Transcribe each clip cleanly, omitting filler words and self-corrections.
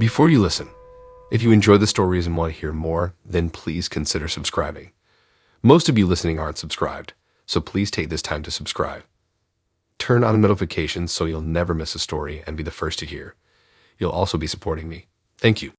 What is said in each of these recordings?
Before you listen, if you enjoy the stories and want to hear more, then please consider subscribing. Most of you listening aren't subscribed, so please take this time to subscribe. Turn on notifications so you'll never miss a story and be the first to hear. You'll also be supporting me. Thank you.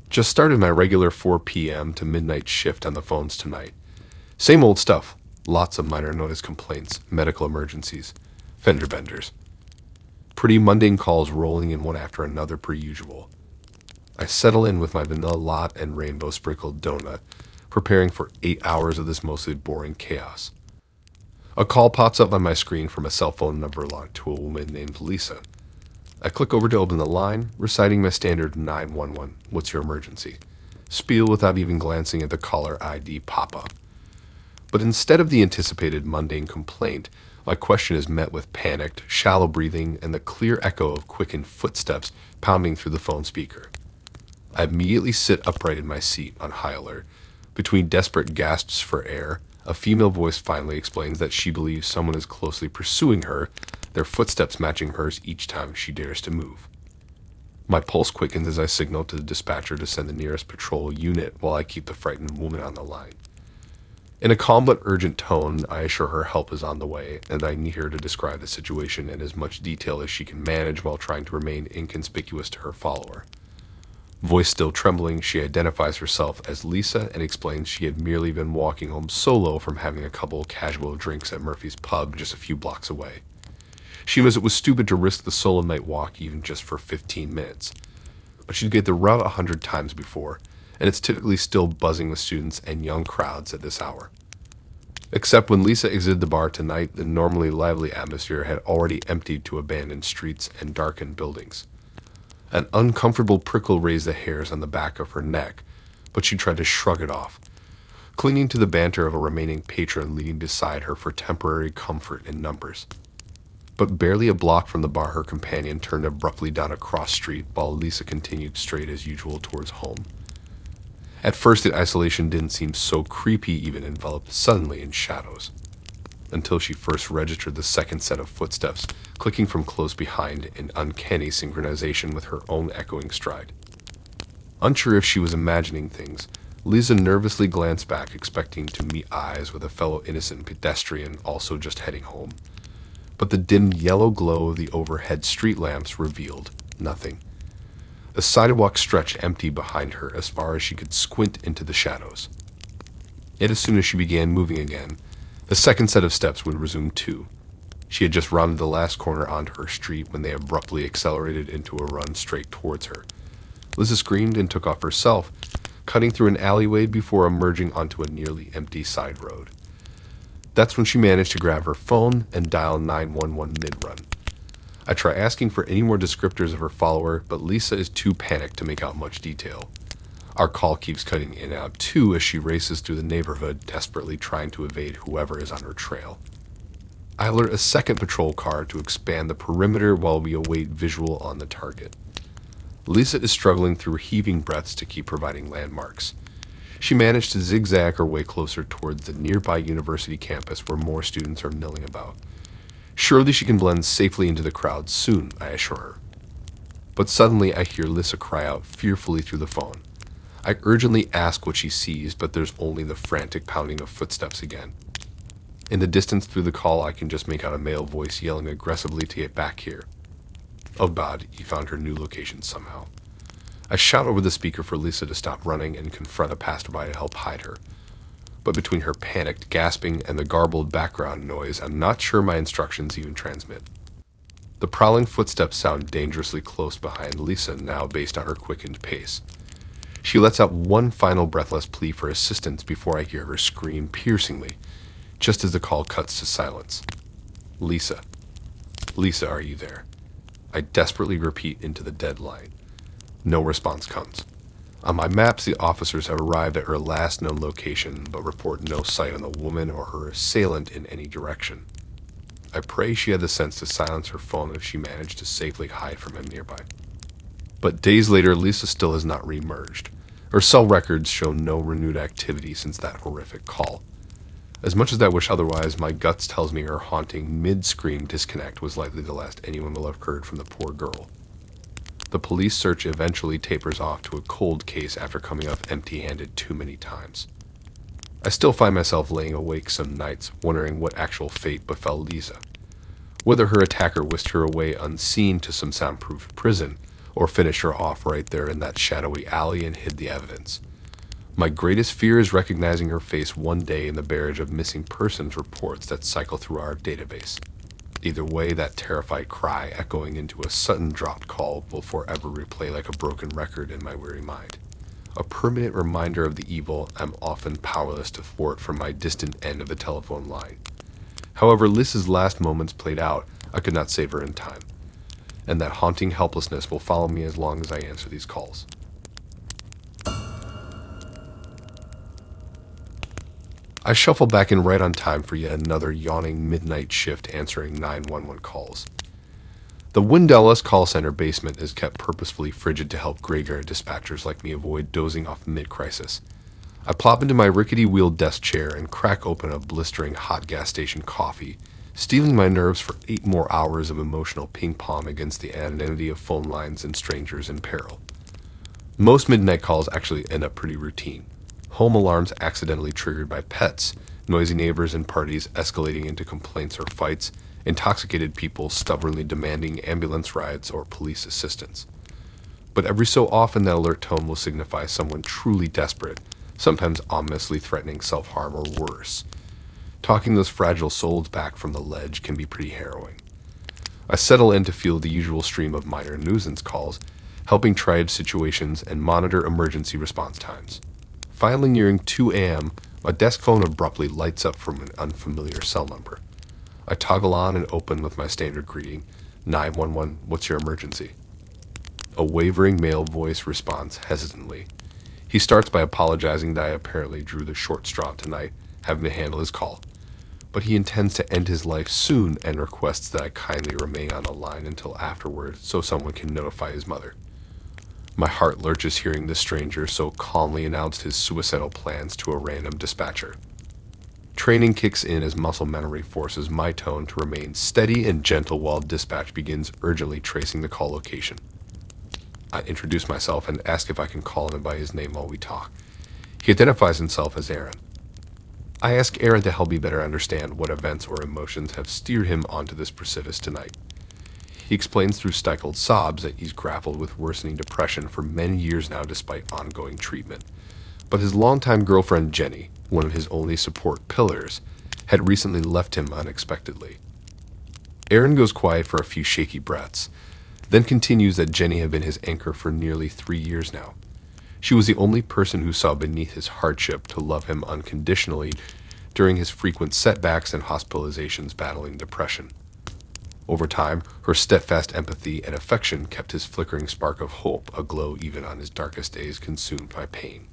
Just started my regular 4 p.m. to midnight shift on the phones tonight. Same old stuff. Lots of minor notice complaints, medical emergencies, fender benders. Pretty mundane calls rolling in one after another per usual. I settle in with my vanilla latte and rainbow sprinkled donut, preparing for 8 hours of this mostly boring chaos. A call pops up on my screen from a cell phone number locked to a woman named Lisa. I click over to open the line, reciting my standard 911, what's your emergency, spiel without even glancing at the caller ID pop-up. But instead of the anticipated mundane complaint, my question is met with panicked, shallow breathing and the clear echo of quickened footsteps pounding through the phone speaker. I immediately sit upright in my seat on high alert. Between desperate gasps for air, a female voice finally explains that she believes someone is closely pursuing her, their footsteps matching hers each time she dares to move. My pulse quickens as I signal to the dispatcher to send the nearest patrol unit while I keep the frightened woman on the line. In a calm but urgent tone, I assure her help is on the way and I need her to describe the situation in as much detail as she can manage while trying to remain inconspicuous to her follower. Voice still trembling, she identifies herself as Lisa and explains she had merely been walking home solo from having a couple casual drinks at Murphy's pub just a few blocks away. She knows it was stupid to risk the solo night walk even just for 15 minutes. But she'd made the route 100 times before, and it's typically still buzzing with students and young crowds at this hour. Except when Lisa exited the bar tonight, the normally lively atmosphere had already emptied to abandoned streets and darkened buildings. An uncomfortable prickle raised the hairs on the back of her neck, but she tried to shrug it off, clinging to the banter of a remaining patron leading beside her for temporary comfort in numbers. But barely a block from the bar, her companion turned abruptly down a cross street while Lisa continued straight as usual towards home. At first, the isolation didn't seem so creepy, even enveloped suddenly in shadows, until she first registered the second set of footsteps, clicking from close behind in uncanny synchronization with her own echoing stride. Unsure if she was imagining things, Lisa nervously glanced back, expecting to meet eyes with a fellow innocent pedestrian also just heading home. But the dim yellow glow of the overhead street lamps revealed nothing. The sidewalk stretched empty behind her as far as she could squint into the shadows. Yet as soon as she began moving again, the second set of steps would resume too. She had just rounded the last corner onto her street when they abruptly accelerated into a run straight towards her. Lisa screamed and took off herself, cutting through an alleyway before emerging onto a nearly empty side road. That's when she managed to grab her phone and dial 911 mid-run. I try asking for any more descriptors of her follower, but Lisa is too panicked to make out much detail. Our call keeps cutting in and out too as she races through the neighborhood, desperately trying to evade whoever is on her trail. I alert a second patrol car to expand the perimeter while we await visual on the target. Lisa is struggling through heaving breaths to keep providing landmarks. She managed to zigzag her way closer towards the nearby university campus where more students are milling about. Surely she can blend safely into the crowd soon, I assure her. But suddenly I hear Lisa cry out fearfully through the phone. I urgently ask what she sees, but there's only the frantic pounding of footsteps again. In the distance through the call, I can just make out a male voice yelling aggressively to get back here. Oh God, he found her new location somehow. I shout over the speaker for Lisa to stop running and confront a passerby to help hide her. But between her panicked gasping and the garbled background noise, I'm not sure my instructions even transmit. The prowling footsteps sound dangerously close behind Lisa now based on her quickened pace. She lets out one final breathless plea for assistance before I hear her scream piercingly, just as the call cuts to silence. Lisa. Lisa, are you there? I desperately repeat into the dead line. No response comes. On my maps, the officers have arrived at her last known location, but report no sight on the woman or her assailant in any direction. I pray she had the sense to silence her phone if she managed to safely hide from him nearby. But days later, Lisa still has not re-emerged. Her cell records show no renewed activity since that horrific call. As much as I wish otherwise, my guts tells me her haunting mid-scream disconnect was likely the last anyone will have heard from the poor girl. The police search eventually tapers off to a cold case after coming up empty-handed too many times. I still find myself laying awake some nights, wondering what actual fate befell Lisa. Whether her attacker whisked her away unseen to some soundproof prison, or finished her off right there in that shadowy alley and hid the evidence. My greatest fear is recognizing her face one day in the barrage of missing persons reports that cycle through our database. Either way, that terrified cry echoing into a sudden dropped call will forever replay like a broken record in my weary mind. A permanent reminder of the evil I'm often powerless to thwart from my distant end of the telephone line. However Liz's last moments played out, I could not save her in time. And that haunting helplessness will follow me as long as I answer these calls. I shuffle back in right on time for yet another yawning midnight shift answering 911 calls. The windowless call center basement is kept purposefully frigid to help graveyard dispatchers like me avoid dozing off mid-crisis. I plop into my rickety-wheeled desk chair and crack open a blistering hot gas station coffee, steeling my nerves for 8 more hours of emotional ping-pong against the anonymity of phone lines and strangers in peril. Most midnight calls actually end up pretty routine. Home alarms accidentally triggered by pets, noisy neighbors and parties escalating into complaints or fights, intoxicated people stubbornly demanding ambulance rides or police assistance. But every so often that alert tone will signify someone truly desperate, sometimes ominously threatening self-harm or worse. Talking those fragile souls back from the ledge can be pretty harrowing. I settle in to feel the usual stream of minor nuisance calls, helping triage situations and monitor emergency response times. Finally nearing 2 a.m., my desk phone abruptly lights up from an unfamiliar cell number. I toggle on and open with my standard greeting, 911, what's your emergency? A wavering male voice responds hesitantly. He starts by apologizing that I apparently drew the short straw tonight, having to handle his call. But he intends to end his life soon and requests that I kindly remain on the line until afterward so someone can notify his mother. My heart lurches hearing this stranger so calmly announced his suicidal plans to a random dispatcher. Training kicks in as muscle memory forces my tone to remain steady and gentle while dispatch begins urgently tracing the call location. I introduce myself and ask if I can call him by his name while we talk. He identifies himself as Aaron. I ask Aaron to help me better understand what events or emotions have steered him onto this precipice tonight. He explains through stifled sobs that he's grappled with worsening depression for many years now despite ongoing treatment. But his longtime girlfriend Jenny, one of his only support pillars, had recently left him unexpectedly. Aaron goes quiet for a few shaky breaths, then continues that Jenny had been his anchor for nearly 3 years now. She was the only person who saw beneath his hardship to love him unconditionally during his frequent setbacks and hospitalizations battling depression. Over time, her steadfast empathy and affection kept his flickering spark of hope aglow even on his darkest days consumed by pain.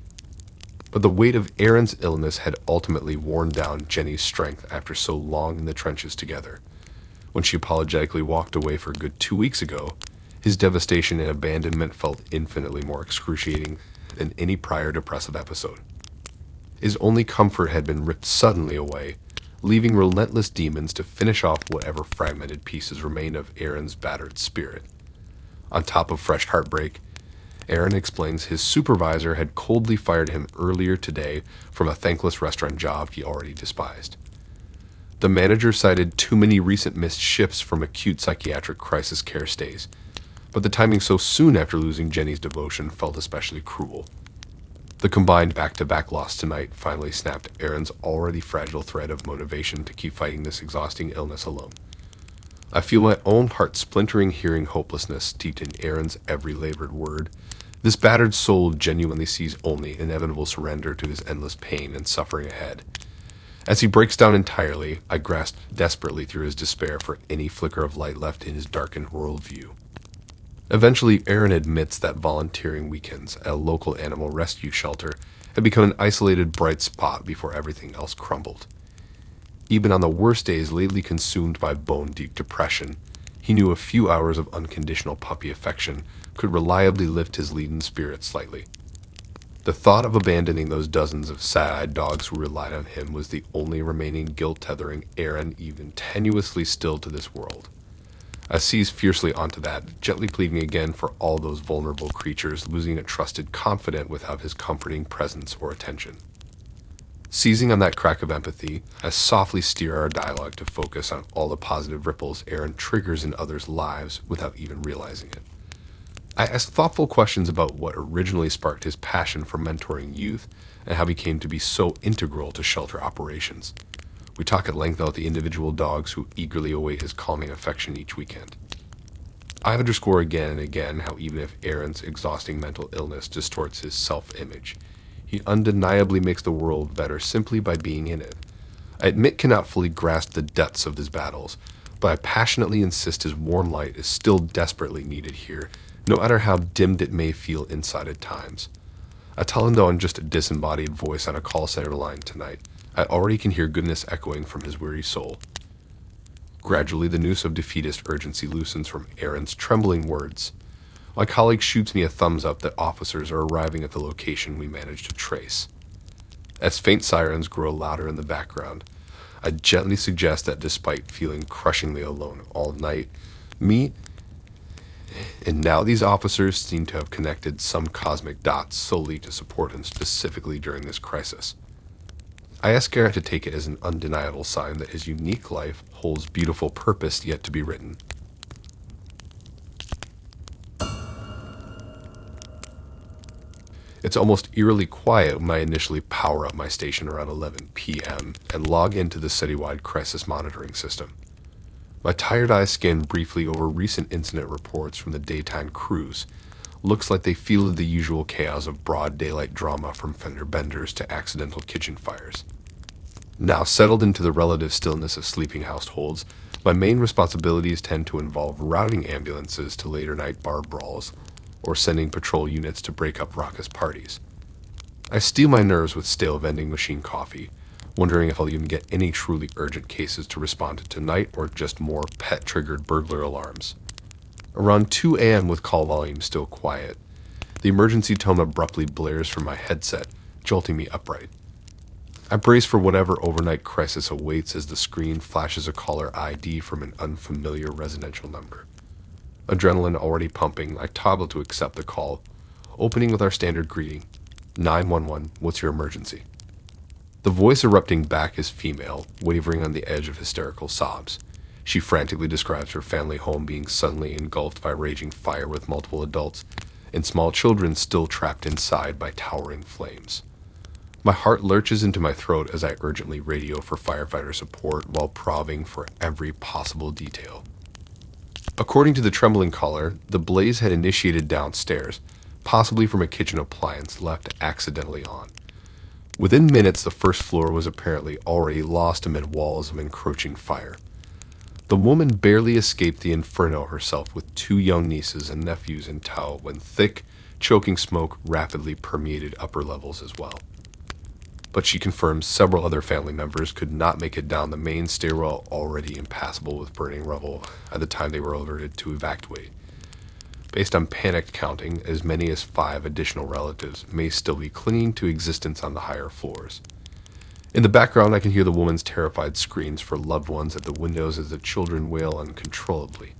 But the weight of Aaron's illness had ultimately worn down Jenny's strength after so long in the trenches together. When she apologetically walked away for a good 2 weeks ago, his devastation and abandonment felt infinitely more excruciating than any prior depressive episode. His only comfort had been ripped suddenly away, leaving relentless demons to finish off whatever fragmented pieces remained of Aaron's battered spirit. On top of fresh heartbreak, Aaron explains his supervisor had coldly fired him earlier today from a thankless restaurant job he already despised. The manager cited too many recent missed shifts from acute psychiatric crisis care stays, but the timing so soon after losing Jenny's devotion felt especially cruel. The combined back-to-back loss tonight finally snapped Aaron's already fragile thread of motivation to keep fighting this exhausting illness alone. I feel my own heart splintering hearing hopelessness steeped in Aaron's every labored word. This battered soul genuinely sees only inevitable surrender to his endless pain and suffering ahead. As he breaks down entirely, I grasp desperately through his despair for any flicker of light left in his darkened worldview. Eventually, Aaron admits that volunteering weekends at a local animal rescue shelter had become an isolated bright spot before everything else crumbled. Even on the worst days lately consumed by bone-deep depression, he knew a few hours of unconditional puppy affection could reliably lift his leaden spirit slightly. The thought of abandoning those dozens of sad-eyed dogs who relied on him was the only remaining guilt-tethering Aaron even tenuously still to this world. I seized fiercely onto that, gently pleading again for all those vulnerable creatures losing a trusted confidant without his comforting presence or attention. Seizing on that crack of empathy, I softly steer our dialogue to focus on all the positive ripples Aaron triggers in others' lives without even realizing it. I ask thoughtful questions about what originally sparked his passion for mentoring youth and how he came to be so integral to shelter operations. We talk at length about the individual dogs who eagerly await his calming affection each weekend. I underscore again and again how even if Aaron's exhausting mental illness distorts his self-image, he undeniably makes the world better simply by being in it. I admit cannot fully grasp the depths of his battles, but I passionately insist his warm light is still desperately needed here, no matter how dimmed it may feel inside at times. I tell him though I'm just a disembodied voice on a call center line tonight, I already can hear goodness echoing from his weary soul. Gradually, the noose of defeatist urgency loosens from Aaron's trembling words. My colleague shoots me a thumbs up that officers are arriving at the location we managed to trace. As faint sirens grow louder in the background, I gently suggest that despite feeling crushingly alone all night, and now these officers seem to have connected some cosmic dots solely to support him specifically during this crisis. I ask Garrett to take it as an undeniable sign that his unique life holds beautiful purpose yet to be written. It's almost eerily quiet when I initially power up my station around 11 p.m. and log into the citywide crisis monitoring system. My tired eyes scan briefly over recent incident reports from the daytime crews. Looks like they fielded the usual chaos of broad daylight drama from fender benders to accidental kitchen fires. Now settled into the relative stillness of sleeping households, my main responsibilities tend to involve routing ambulances to later night bar brawls, or sending patrol units to break up raucous parties. I steel my nerves with stale vending machine coffee, wondering if I'll even get any truly urgent cases to respond to tonight or just more pet-triggered burglar alarms. Around 2 a.m. with call volume still quiet, the emergency tone abruptly blares from my headset, jolting me upright. I brace for whatever overnight crisis awaits as the screen flashes a caller ID from an unfamiliar residential number. Adrenaline already pumping, I toggle to accept the call, opening with our standard greeting, 911, what's your emergency? The voice erupting back is female, wavering on the edge of hysterical sobs. She frantically describes her family home being suddenly engulfed by raging fire with multiple adults, and small children still trapped inside by towering flames. My heart lurches into my throat as I urgently radio for firefighter support while probing for every possible detail. According to the trembling caller, the blaze had initiated downstairs, possibly from a kitchen appliance left accidentally on. Within minutes, the first floor was apparently already lost amid walls of encroaching fire. The woman barely escaped the inferno herself with 2 young nieces and nephews in tow when thick, choking smoke rapidly permeated upper levels as well. But she confirms several other family members could not make it down the main stairwell already impassable with burning rubble at the time they were alerted to evacuate. Based on panicked counting, as many as 5 additional relatives may still be clinging to existence on the higher floors. In the background, I can hear the woman's terrified screams for loved ones at the windows as the children wail uncontrollably.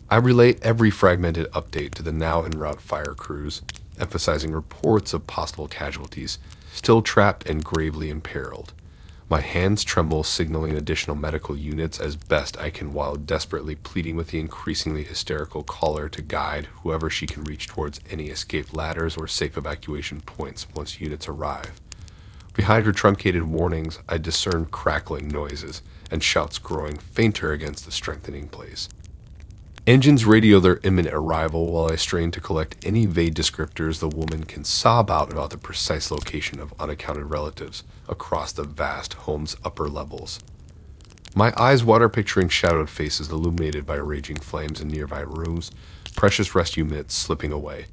I relate every fragmented update to the now en route fire crews, emphasizing reports of possible casualties, still trapped and gravely imperiled. My hands tremble, signaling additional medical units as best I can while desperately pleading with the increasingly hysterical caller to guide whoever she can reach towards any escape ladders or safe evacuation points once units arrive. Behind her truncated warnings, I discern crackling noises and shouts growing fainter against the strengthening blaze. Engines radio their imminent arrival while I strain to collect any vague descriptors the woman can sob out about the precise location of unaccounted relatives across the vast home's upper levels. My eyes water picturing shadowed faces illuminated by raging flames in nearby rooms, precious rescue minutes slipping away.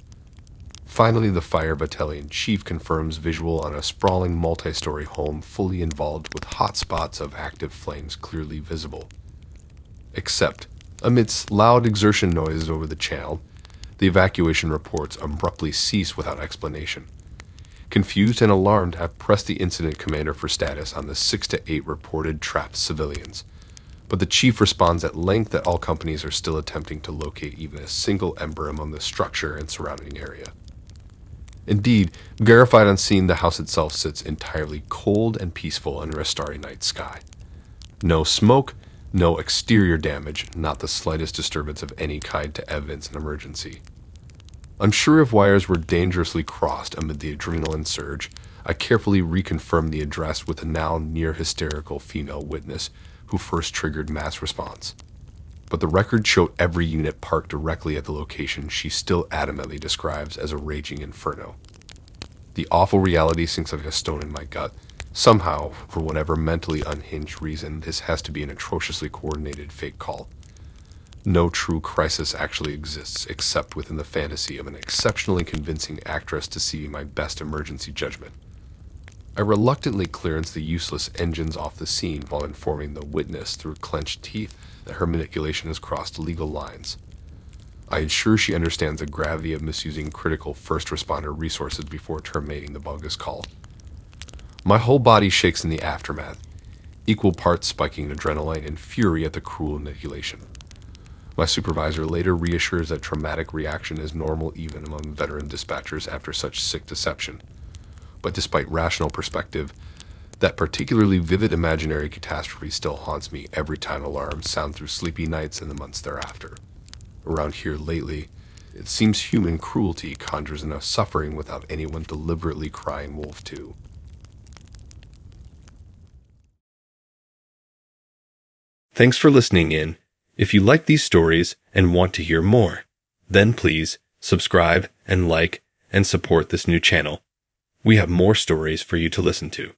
Finally, the fire battalion chief confirms visual on a sprawling multi-story home fully involved with hot spots of active flames clearly visible. Except, amidst loud exertion noises over the channel, the evacuation reports abruptly cease without explanation. Confused and alarmed, I pressed the incident commander for status on the 6 to 8 reported trapped civilians. But the chief responds at length that all companies are still attempting to locate even a single ember among the structure and surrounding area. Indeed, verified on scene, the house itself sits entirely cold and peaceful under a starry night sky. No smoke, no exterior damage, not the slightest disturbance of any kind to evidence an emergency. Unsure if wires were dangerously crossed amid the adrenaline surge, I carefully reconfirmed the address with a now near-hysterical female witness who first triggered mass response. But the record showed every unit parked directly at the location she still adamantly describes as a raging inferno. The awful reality sinks like a stone in my gut. Somehow, for whatever mentally unhinged reason, this has to be an atrociously coordinated fake call. No true crisis actually exists except within the fantasy of an exceptionally convincing actress deceiving my best emergency judgment. I reluctantly clearance the useless engines off the scene while informing the witness through clenched teeth that her manipulation has crossed legal lines. I ensure she understands the gravity of misusing critical first responder resources before terminating the bogus call. My whole body shakes in the aftermath, equal parts spiking adrenaline and fury at the cruel manipulation. My supervisor later reassures that traumatic reaction is normal even among veteran dispatchers after such sick deception. But despite rational perspective, that particularly vivid imaginary catastrophe still haunts me every time alarms sound through sleepy nights in the months thereafter. Around here lately, it seems human cruelty conjures enough suffering without anyone deliberately crying wolf too. Thanks for listening in. If you like these stories and want to hear more, then please subscribe and like and support this new channel. We have more stories for you to listen to.